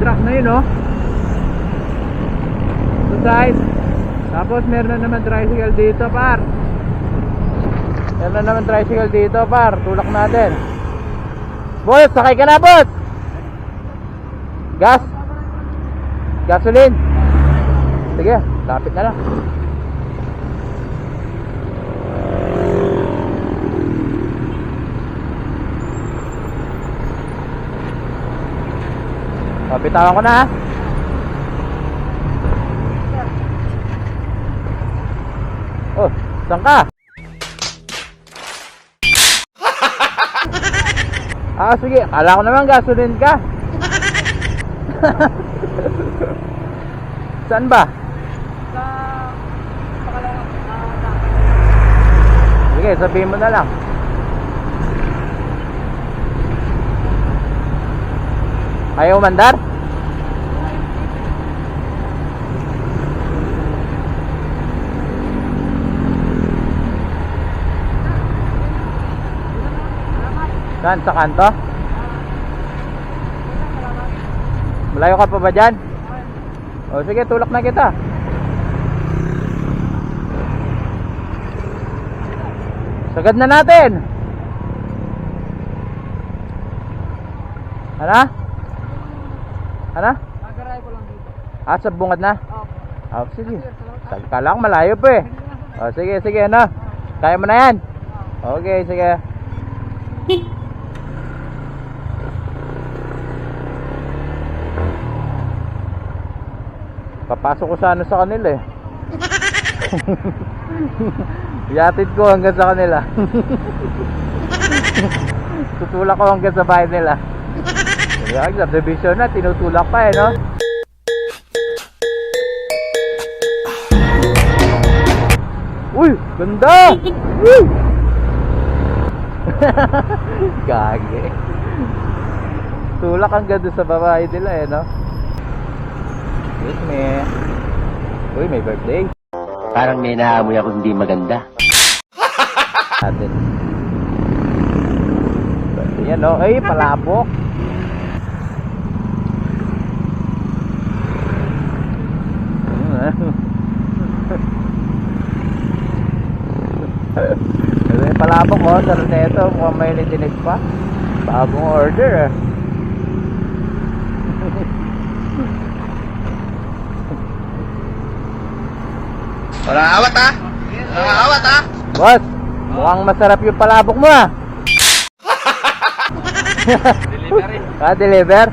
truck na yun, oh. Sa side. Tapos meron na naman tricycle dito, par. Meron na naman tricycle dito, par. Tulak natin. Boss, sakay ka na, boss. Gas. Gasoline. Sige, lapit na lang. Bitawan ko na, ha. Oh, saan ka? Sige, akala ko naman gasoline ka. Saan ba? Sa pakalawang Sige, sabihin mo na lang. Ayaw mandar? Saan? Sa kanto? Malayo ka pa ba dyan? O sige, tulak na kita. Sagad na natin. Ano? Ano? Agaray ko lang dito. Sa bungad na? Opo. Sige. Kala ko malayo pa eh. Sige, sige, ano? Kaya mo na yan? Okay, sige. Papasok ko sana sa kanila eh. Yatid ko hanggang sa kanila. Tutulak ko hanggang sa bahay nila. Kaya subdivision na, tinutulak pa eh, no? Uy, ganda! Uy! Gagi. Tulak hanggang doon sa babae nila eh, no? Excuse me. Uy, may birthday. Parang may naamoy ako hindi maganda. Atin. Yan, no? Ay, palabok. May palabok, oh. Sarap na ito. Mukhang may nitinig pa. Bagong order, eh. Walang awat ha? Walang awat ha? Boss, mukhang masarap yung palabok mo, ah. Delivery. Deliver?